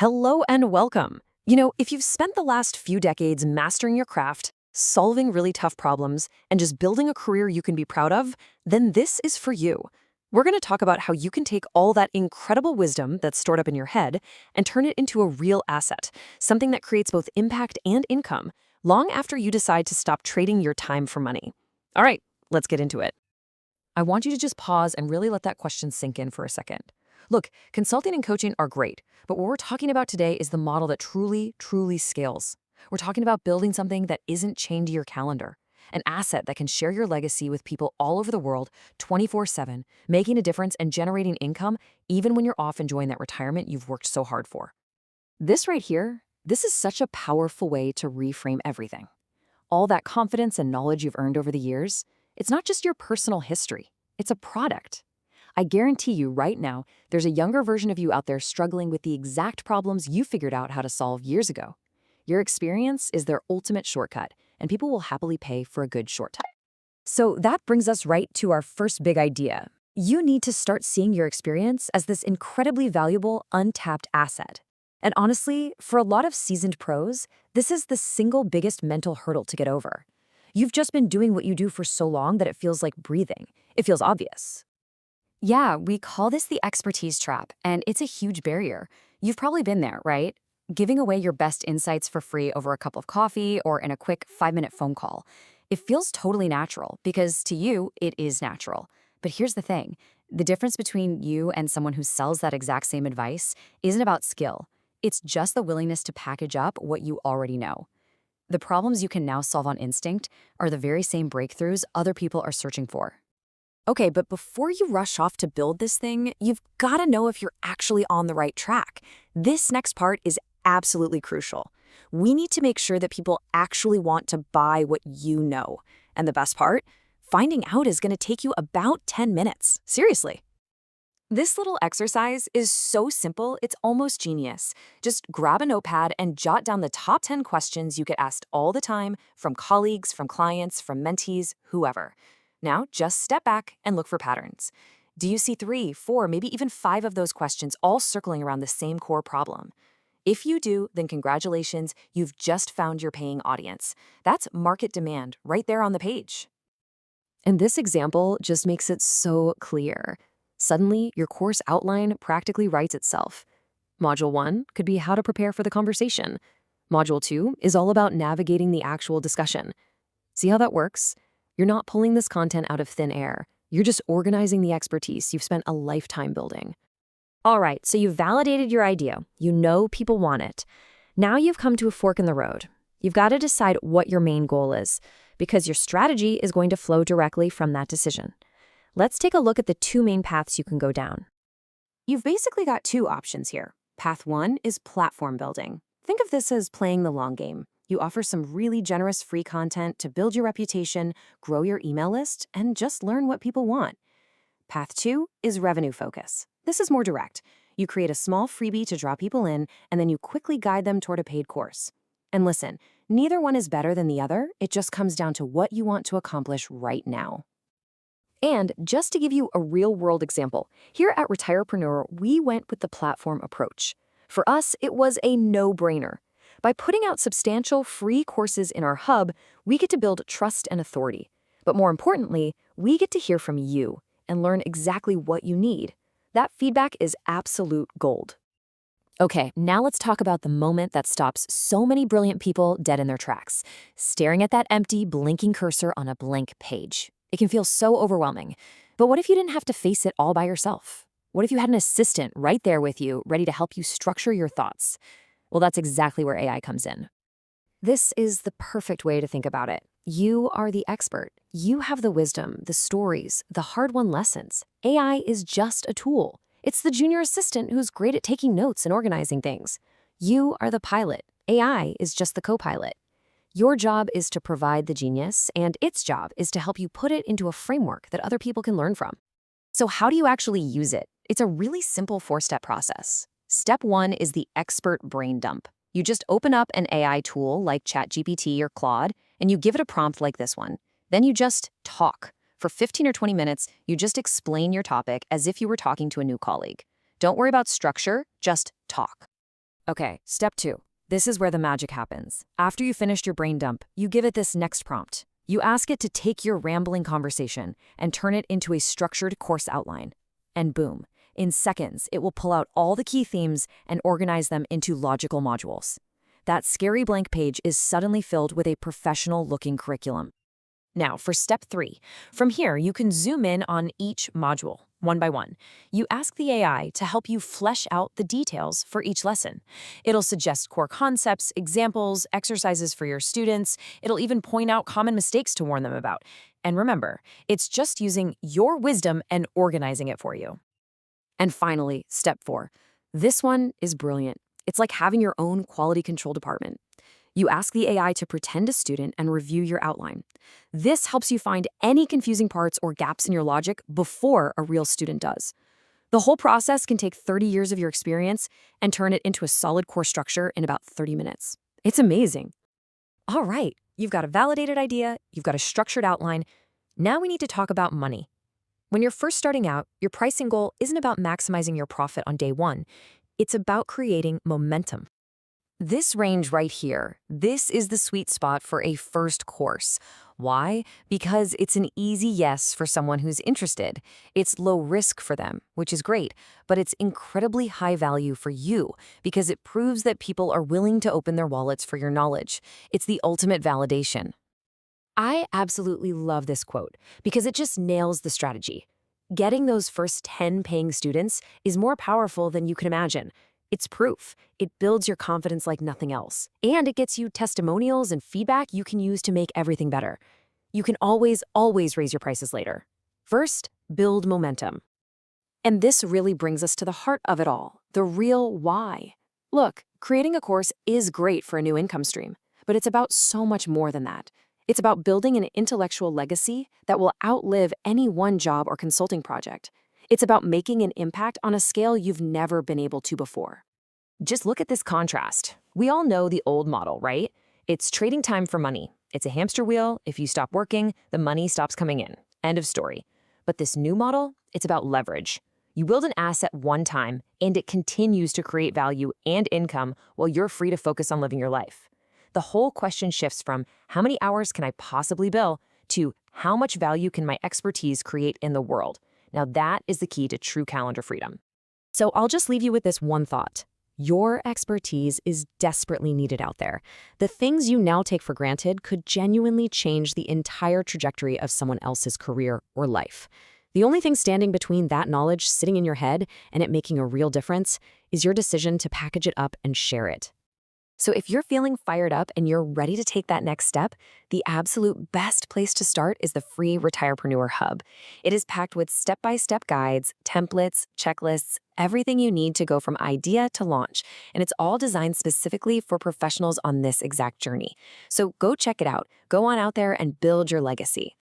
Hello and welcome. If you've spent the last few decades mastering your craft, solving really tough problems, and just building a career you can be proud of, then this is for you. We're going to talk about how you can take all that incredible wisdom that's stored up in your head and turn it into a real asset, something that creates both impact and income, long after you decide to stop trading your time for money. All right, let's get into it. I want you to just pause and really let that question sink in for a second. Look, consulting and coaching are great, but what we're talking about today is the model that truly, truly scales. We're talking about building something that isn't chained to your calendar, an asset that can share your legacy with people all over the world 24/7, making a difference and generating income even when you're off enjoying that retirement you've worked so hard for. This right here, this is such a powerful way to reframe everything. All that confidence and knowledge you've earned over the years, it's not just your personal history, it's a product. I guarantee you right now, there's a younger version of you out there struggling with the exact problems you figured out how to solve years ago. Your experience is their ultimate shortcut, and people will happily pay for a good shortcut. So that brings us right to our first big idea. You need to start seeing your experience as this incredibly valuable, untapped asset. And honestly, for a lot of seasoned pros, this is the single biggest mental hurdle to get over. You've just been doing what you do for so long that it feels like breathing. It feels obvious. Yeah, we call this the expertise trap, and it's a huge barrier. You've probably been there, right? Giving away your best insights for free over a cup of coffee or in a quick 5-minute phone call. It feels totally natural because to you, it is natural. But here's the thing. The difference between you and someone who sells that exact same advice isn't about skill. It's just the willingness to package up what you already know. The problems you can now solve on instinct are the very same breakthroughs other people are searching for. Okay, but before you rush off to build this thing, you've got to know if you're actually on the right track. This next part is absolutely crucial. We need to make sure that people actually want to buy what you know. And the best part? Finding out is going to take you about 10 minutes. Seriously. This little exercise is so simple, it's almost genius. Just grab a notepad and jot down the top 10 questions you get asked all the time from colleagues, from clients, from mentees, whoever. Now, just step back and look for patterns. Do you see 3, 4, maybe even 5 of those questions all circling around the same core problem? If you do, then congratulations, you've just found your paying audience. That's market demand right there on the page. And this example just makes it so clear. Suddenly, your course outline practically writes itself. Module 1 could be how to prepare for the conversation. Module 2 is all about navigating the actual discussion. See how that works? You're not pulling this content out of thin air. You're just organizing the expertise you've spent a lifetime building. All right, so you've validated your idea. You know people want it. Now you've come to a fork in the road. You've got to decide what your main goal is, because your strategy is going to flow directly from that decision. Let's take a look at the 2 main paths you can go down. You've basically got 2 options here. Path 1 is platform building. Think of this as playing the long game. You offer some really generous free content to build your reputation, grow your email list, and just learn what people want. Path 2 is revenue focus. This is more direct. You create a small freebie to draw people in, and then you quickly guide them toward a paid course. And listen, neither one is better than the other. It just comes down to what you want to accomplish right now. And just to give you a real-world example, here at Retirepreneur, we went with the platform approach. For us, it was a no-brainer. By putting out substantial free courses in our hub, we get to build trust and authority. But more importantly, we get to hear from you and learn exactly what you need. That feedback is absolute gold. Okay, now let's talk about the moment that stops so many brilliant people dead in their tracks, staring at that empty, blinking cursor on a blank page. It can feel so overwhelming. But what if you didn't have to face it all by yourself? What if you had an assistant right there with you, ready to help you structure your thoughts? Well, that's exactly where AI comes in. This is the perfect way to think about it. You are the expert. You have the wisdom, the stories, the hard-won lessons. AI is just a tool. It's the junior assistant who's great at taking notes and organizing things. You are the pilot. AI is just the co-pilot. Your job is to provide the genius, and its job is to help you put it into a framework that other people can learn from. So how do you actually use it? It's a really simple 4-step process. Step 1 is the expert brain dump. You just open up an AI tool like ChatGPT or Claude, and you give it a prompt like this one. Then you just talk. For 15 or 20 minutes, you just explain your topic as if you were talking to a new colleague. Don't worry about structure, just talk. Okay, step 2. This is where the magic happens. After you finished your brain dump, you give it this next prompt. You ask it to take your rambling conversation and turn it into a structured course outline. And boom, in seconds, it will pull out all the key themes and organize them into logical modules. That scary blank page is suddenly filled with a professional-looking curriculum. Now, for step 3. From here, you can zoom in on each module, one by one. You ask the AI to help you flesh out the details for each lesson. It'll suggest core concepts, examples, exercises for your students. It'll even point out common mistakes to warn them about. And remember, it's just using your wisdom and organizing it for you. And finally, step 4. This one is brilliant. It's like having your own quality control department. You ask the AI to pretend a student and review your outline. This helps you find any confusing parts or gaps in your logic before a real student does. The whole process can take 30 years of your experience and turn it into a solid course structure in about 30 minutes. It's amazing. All right, you've got a validated idea, you've got a structured outline. Now we need to talk about money. When you're first starting out, your pricing goal isn't about maximizing your profit on day one. It's about creating momentum. This range right here, this is the sweet spot for a first course. Why? Because it's an easy yes for someone who's interested. It's low risk for them, which is great, but it's incredibly high value for you because it proves that people are willing to open their wallets for your knowledge. It's the ultimate validation. I absolutely love this quote because it just nails the strategy. Getting those first 10 paying students is more powerful than you can imagine. It's proof. It builds your confidence like nothing else. And it gets you testimonials and feedback you can use to make everything better. You can always raise your prices later. First, build momentum. And this really brings us to the heart of it all, the real why. Look, creating a course is great for a new income stream, but it's about so much more than that. It's about building an intellectual legacy that will outlive any one job or consulting project. It's about making an impact on a scale you've never been able to before. Just look at this contrast. We all know the old model, right? It's trading time for money. It's a hamster wheel. If you stop working, the money stops coming in. End of story. But this new model, it's about leverage. You build an asset one time, and it continues to create value and income while you're free to focus on living your life. The whole question shifts from how many hours can I possibly bill to how much value can my expertise create in the world? Now that is the key to true calendar freedom. So I'll just leave you with this one thought. Your expertise is desperately needed out there. The things you now take for granted could genuinely change the entire trajectory of someone else's career or life. The only thing standing between that knowledge sitting in your head and it making a real difference is your decision to package it up and share it. So if you're feeling fired up and you're ready to take that next step, the absolute best place to start is the free Retirepreneur Hub. It is packed with step-by-step guides, templates, checklists, everything you need to go from idea to launch. And it's all designed specifically for professionals on this exact journey. So go check it out. Go on out there and build your legacy.